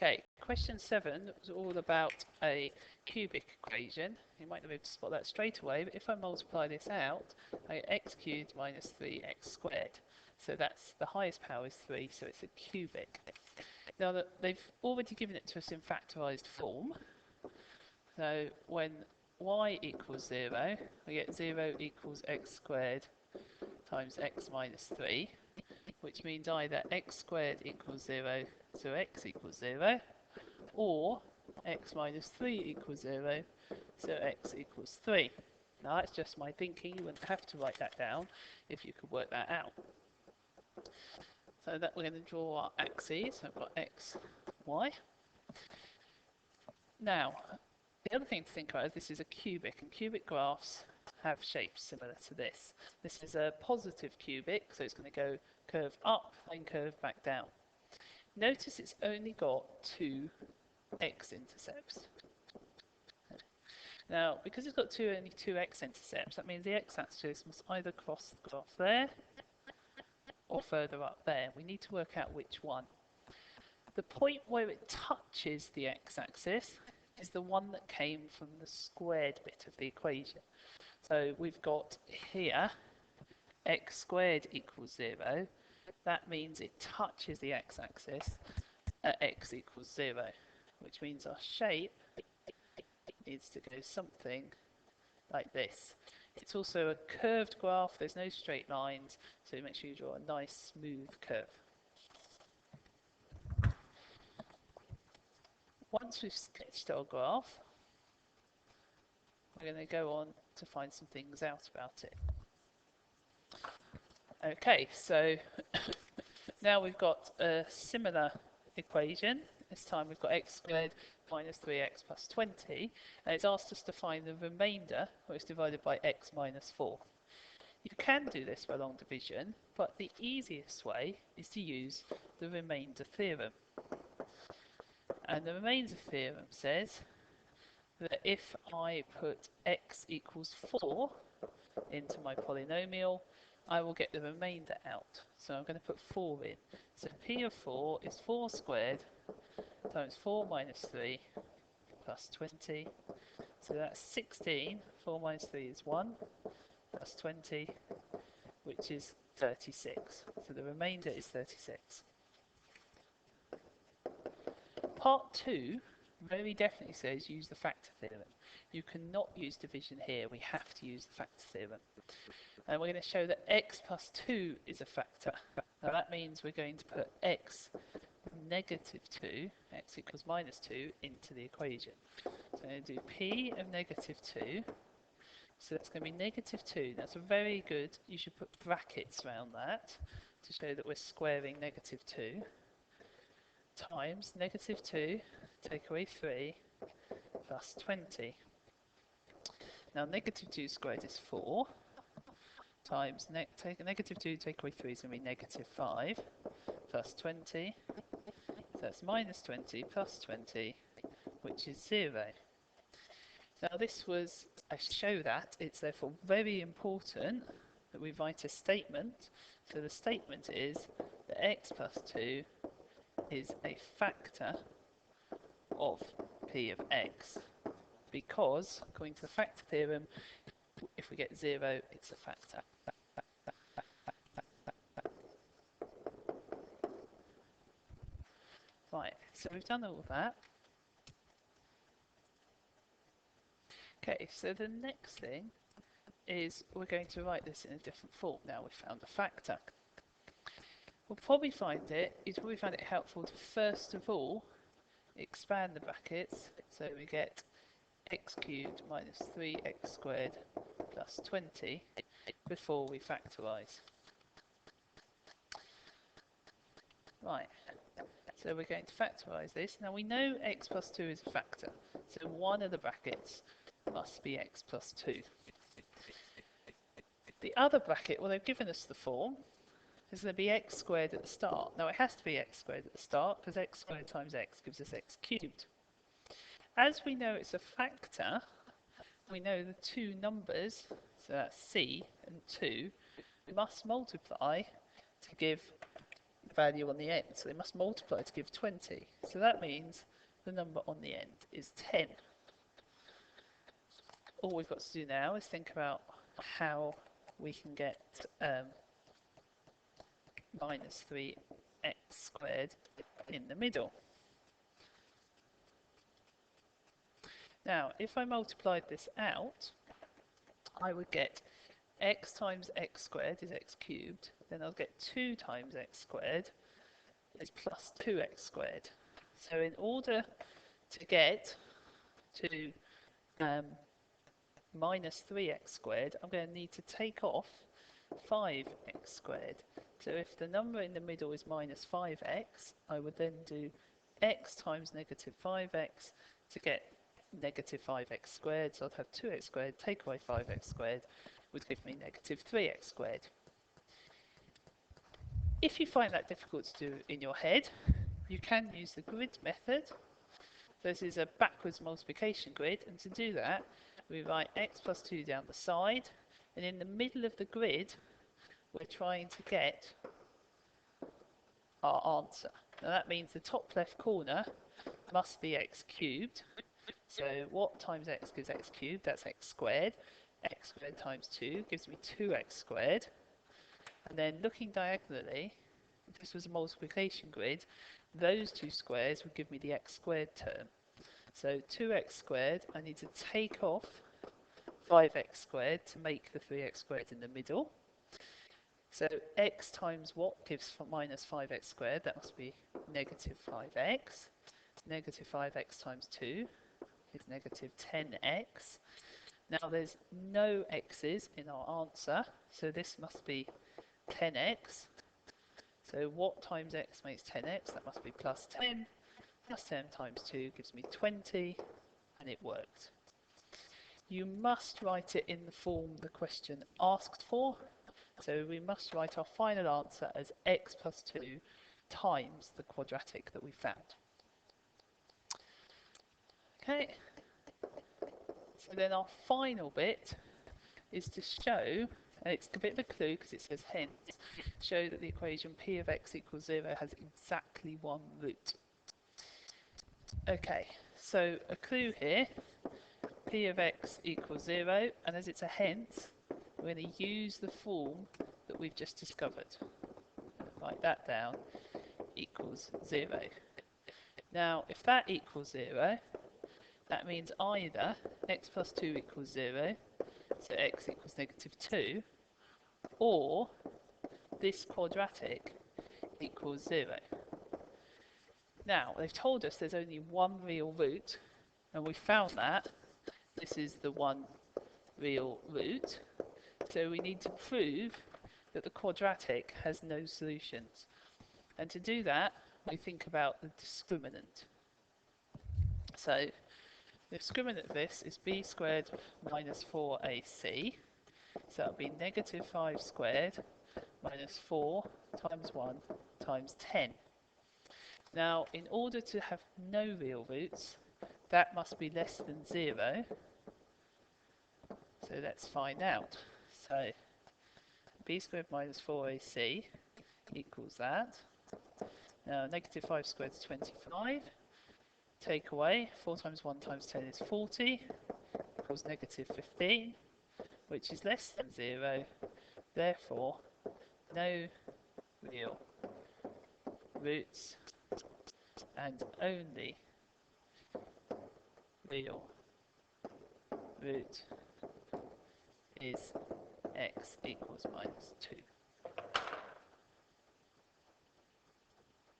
Okay, question 7 was all about a cubic equation. You might not be able to spot that straight away, but if I multiply this out, I get x cubed minus 3x squared. So that's the highest power is 3, so it's a cubic. Now that they've already given it to us in factorized form, so when y equals 0, we get 0 equals x squared times x minus 3, which means either x squared equals 0, so x equals 0, or x minus 3 equals 0, so x equals 3. Now that's just my thinking, you wouldn't have to write that down if you could work that out. So that we're going to draw our axes, I've got x, y. Now, the other thing to think about is this is a cubic, and cubic graphs have shapes similar to this. This is a positive cubic, so it's going to go curve up and curve back down. Notice it's only got 2 x-intercepts. Now, because it's got only two x-intercepts, that means the x-axis must either cross the graph there or further up there. We need to work out which one. The point where it touches the x-axis is the one that came from the squared bit of the equation. So we've got here x squared equals 0. That means it touches the x-axis at x equals 0, which means our shape needs to go something like this. It's also a curved graph, there's no straight lines, so make sure you draw a nice smooth curve. Once we've sketched our graph, we're going to go on to find some things out about it. Okay, so now we've got a similar equation. This time we've got x squared minus 3x plus 20, and it's asked us to find the remainder, which is divided by x minus 4. You can do this by long division, but the easiest way is to use the remainder theorem. And the remainder theorem says that if I put x equals 4 into my polynomial, I will get the remainder out. So I'm going to put 4 in. So p of 4 is 4 squared times 4 minus 3 plus 20. So that's 16. 4 minus 3 is 1 plus 20, which is 36. So the remainder is 36. Part 2 very definitely says use the factor theorem. You cannot use division here, we have to use the factor theorem. And we're going to show that x plus 2 is a factor. Now that means we're going to put x negative 2, x equals minus 2, into the equation. So I'm going to do p of negative 2, so that's going to be negative 2. That's a very good, you should put brackets around that to show that we're squaring negative 2, times negative 2, take away 3, plus 20. Now negative 2 squared is 4, times take negative 2, take away 3 is going to be negative 5, plus 20. So that's minus 20 plus 20, which is 0. Now this was a show that it's therefore very important that we write a statement. So the statement is that x plus 2 is a factor of p of x, because according to the factor theorem, if we get 0, it's a factor. Right, so we've done all of that. Okay, so the next thing is we're going to write this in a different form. Now we've found a factor. We'll probably find it helpful to first of all expand the brackets, so we get x cubed minus 3x squared plus 20 before we factorise. Right, so we're going to factorise this. Now we know x plus 2 is a factor, so one of the brackets must be x plus 2. The other bracket, well, they've given us the form, is going to be x squared at the start. Now it has to be x squared at the start because x squared times x gives us x cubed. As we know it's a factor, we know the two numbers, so that's c and 2, we must multiply to give the value on the end, so they must multiply to give 20. So that means the number on the end is 10. All we've got to do now is think about how we can get minus 3x squared in the middle. Now, if I multiplied this out, I would get x times x squared is x cubed, then I'll get 2 times x squared is plus 2x squared. So in order to get to minus 3x squared, I'm going to need to take off 5x squared. So if the number in the middle is minus 5x, I would then do x times negative 5x to get negative 5x squared. So I'd have 2x squared, take away 5x squared, would give me negative 3x squared. If you find that difficult to do in your head, you can use the grid method. This is a backwards multiplication grid, and to do that, we write x plus 2 down the side, and in the middle of the grid, we're trying to get our answer. Now that means the top left corner must be x cubed. So what times x gives x cubed? That's x squared. X squared times 2 gives me 2x squared. And then looking diagonally, if this was a multiplication grid, those two squares would give me the x squared term. So 2x squared, I need to take off 5x squared to make the 3x squared in the middle. So x times what gives minus 5x squared? That must be negative 5x. Negative 5x times 2 is negative 10x. Now there's no x's in our answer, so this must be 10x. So what times x makes 10x? That must be plus 10. Plus 10 times 2 gives me 20, and it worked. You must write it in the form the question asked for. So we must write our final answer as x plus 2 times the quadratic that we found. Okay, so then our final bit is to show, and it's a bit of a clue because it says hence, show that the equation p of x equals 0 has exactly one root. Okay, so a clue here, p of x equals 0, and as it's a hence, we're going to use the form that we've just discovered. Write that down, equals 0. Now, if that equals 0, that means either x plus 2 equals 0, so x equals negative 2, or this quadratic equals 0. Now, they've told us there's only one real root, and we found that. This is the one real root. So we need to prove that the quadratic has no solutions. And to do that, we think about the discriminant. So the discriminant of this is b squared minus 4ac. So that would be negative 5 squared minus 4 times 1 times 10. Now, in order to have no real roots, that must be less than 0. So let's find out. So b squared minus 4ac equals that. Now, negative 5 squared is 25. Take away 4 times 1 times 10 is 40, equals negative 15, which is less than 0. Therefore, no real roots, and only real root is x equals minus 2.